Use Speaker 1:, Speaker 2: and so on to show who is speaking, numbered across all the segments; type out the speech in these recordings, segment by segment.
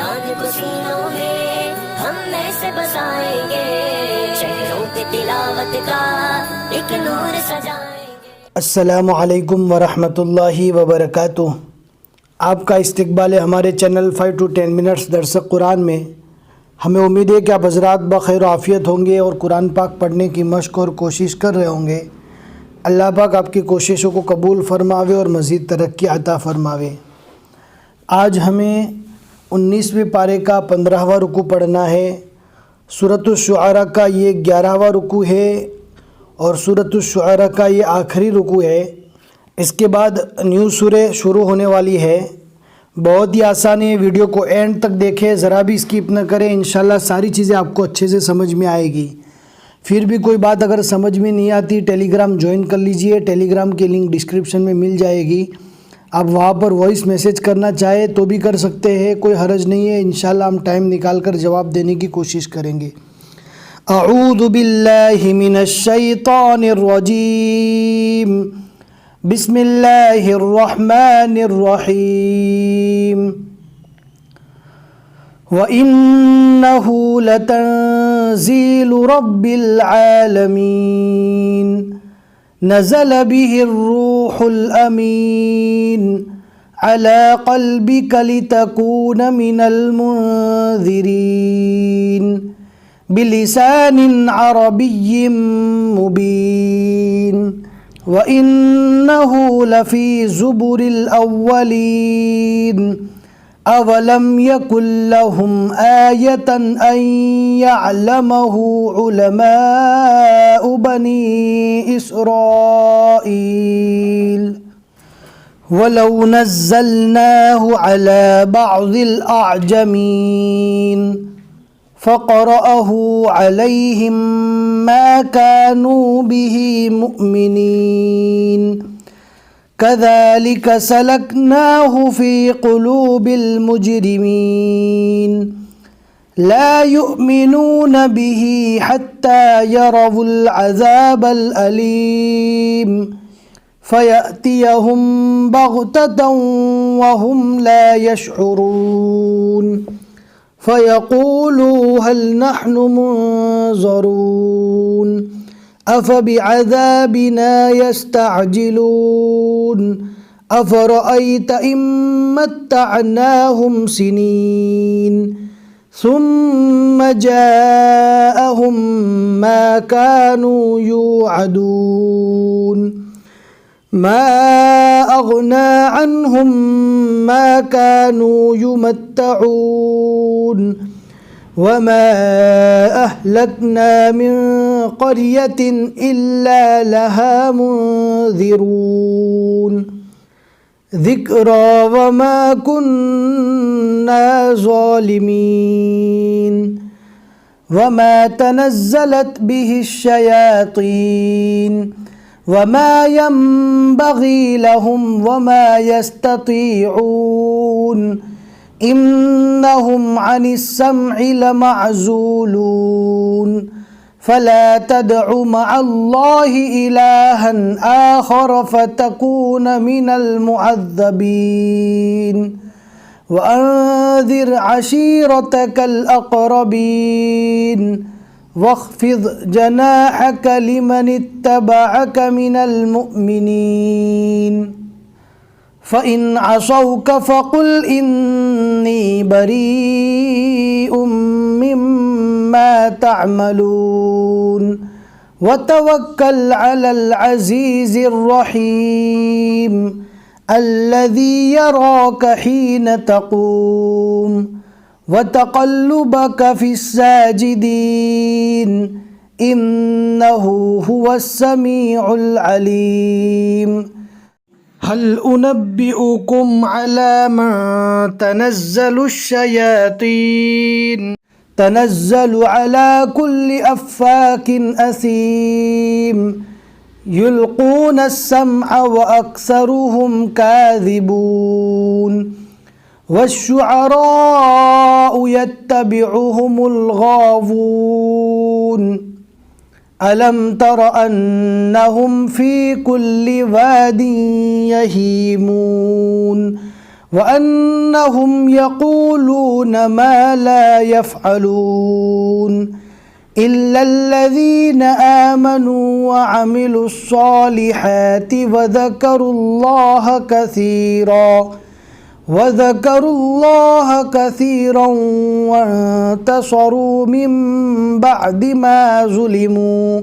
Speaker 1: कुरान को सीनों में हम ऐसे बसाएंगे, शहरों पे तिलावत का एक नूर सजाएंगे।
Speaker 2: अस्सलामु अलैकुम वरहमतुल्लाहि वबरकातुह। आपका इस्तकबाल है हमारे चैनल 5 to 10 मिनट्स दर्स कुरान में। हमें उम्मीद है कि आप हज़रात बखैर आफ़ियत होंगे और कुरान पाक पढ़ने की मश्क और कोशिश कर रहे होंगे। अल्लाह पाक आपकी कोशिशों को कबूल फ़रमावे और मज़ीद तरक्की अता फ़रमावे। आज हमें 19वें पारे का 15वां रुकू पढ़ना है। सूरतुश शुआरा का ये 11वां रुकू है और सूरतुश शुआरा का ये आखिरी रुकू है। इसके बाद न्यू सूरह शुरू होने वाली है। बहुत ही आसान है, वीडियो को एंड तक देखें, ज़रा भी स्किप न करें। इंशाल्लाह सारी चीज़ें आपको अच्छे से समझ में आएगी। फिर भी कोई बात अगर समझ में नहीं आती, टेलीग्राम ज्वाइन कर लीजिए। टेलीग्राम की लिंक डिस्क्रिप्शन में मिल जाएगी। आप वहाँ पर वॉइस मैसेज करना चाहे तो भी कर सकते हैं, कोई हर्ज नहीं है। इंशाल्लाह हम टाइम निकाल कर जवाब देने की कोशिश करेंगे। अऊज़ु बिल्लाहि मिनश शैतानिर रजीम, बिस्मिल्लाहिर रहमानिर रहीम। व इन्नहु लतंज़ीलु रब्बिल आलमीन, नज़ल बिहिर रूहुल अमीन, अला क़ल्बिक लितकून मिनल मुन्ज़िरीन, बिलिसानिन अरबिय्यिम मुबीन, व इन्नहु लफ़ी ज़ुबुरिल अव्वलीन, अवलम यकुल लहुम आयतन अन यअलमहु उलमाउ बनी इसराईल, वलौ नज़्ज़लनाहु अला बअज़िल अअजमीन फ़क़रअहु अलैहिम मा कानू बिही मुअमिनीन, कज़ालिक सलकनाहु फ़ी क़ुलूबिल मुजरिमीन, ला युमिनून बिही हत्ता यरवुल अज़ाबल अलीम, फ़यअतियहुम बग़ततन वहुम ला यशउरून, फ़यक़ूलू हल नहनु मुनज़रून, अफ़बिअज़ाबिना यस्तअजिलून, अफ़रअयत इन मत्तअनाहुम सिनीन, सुम्म जाअहुम मा कानू युअदून, मा अग़ना अन्हुम मा कानू युमत्तऊन, वमा अहलकना मिन क़र्यतिन इल्ला लहा मुन्ज़िरून, ज़िक्रा वमा कुन्ना ज़ालिमीन, वमा तनज़्ज़लत बिहिश्शयातीन, वमा यंबग़ी लहुम वमा यस्ततीऊन, इन्नहुम अनिस्सम्इ लमअज़ूलून, फला तदअु मअल्लाहि इलाहन आखर फतकून मिनल मुअज़्ज़बीन, वअन्ज़िर अशीरतकल अक़रबीन, वख़्फ़िज़ जनाहक लिमन इत्तबअक मिनल मुअमिनीन, फ़इन असौक फ़क़ुल इन्नी बरीउम मिम्मा तअमलून, वतवक्कल अलल अज़ीज़िर रहीम, अल्लज़ी यराक हीन तक़ूम, वतक़ल्लुबक फ़िस्साजिदीन, इन्नहु हुवस्समीउल अलीम। हल उनब्बिउकुम अला मन तनज़्ज़लुश्शयातीन, तनज़्ज़लु अला कुल्लि अफ़्फ़ाकिन असीम, युल्क़ून अस्समअ व अक्सरुहुम काज़िबून, वश्शुअराउ यत्तबिउहुमुल गावून, अलम तर अन्नहुम फ़ी कुल्लि वादिन यहीमून, वअन्नहुम यक़ूलून मा ला यफ़अलून इल्लल्लज़ीन आमनू व अमिलुस्सॉलिहाति वज़करुल्लाह कसीरा वंतसरू मिन बअदि मा ज़ुलिमू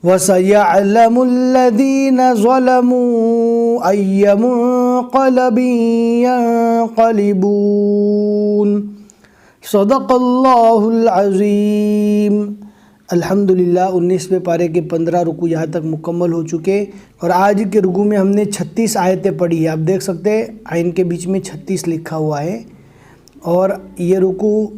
Speaker 2: वसयअलमुल्लज़ीन ज़लमू अय्य मुन्क़लबिन यन्क़लिबून। सदक़ल्लाहुल अज़ीम। अल्हम्दुलिल्लाह 19वें पारे के 15 रुकू यहाँ तक मुकम्मल हो चुके और आज के रुकू में हमने 36 आयतें पढ़ी है। आप देख सकते हैं आयन के बीच में 36 लिखा हुआ है और ये रुकू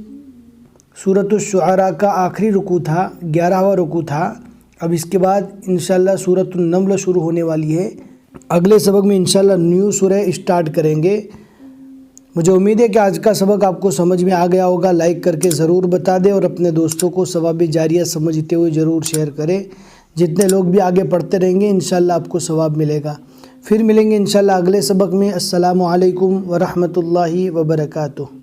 Speaker 2: सूरतुश शुआरा का आखिरी रुकू था, 11वां रुकू था। अब इसके बाद इंशाल्लाह सूरतुन नम्ल शुरू होने वाली है। अगले सबक में इंशाल्लाह न्यू सूरह स्टार्ट करेंगे। मुझे उम्मीद है कि आज का सबक आपको समझ में आ गया होगा। लाइक करके ज़रूर बता दें और अपने दोस्तों को सवाब जारिया समझते हुए ज़रूर शेयर करें। जितने लोग भी आगे पढ़ते रहेंगे इंशाल्लाह आपको सवाब मिलेगा। फिर मिलेंगे इंशाल्लाह अगले सबक में। अस्सलामु अलैकुम व रहमतुल्लाहि व बरकातुहू।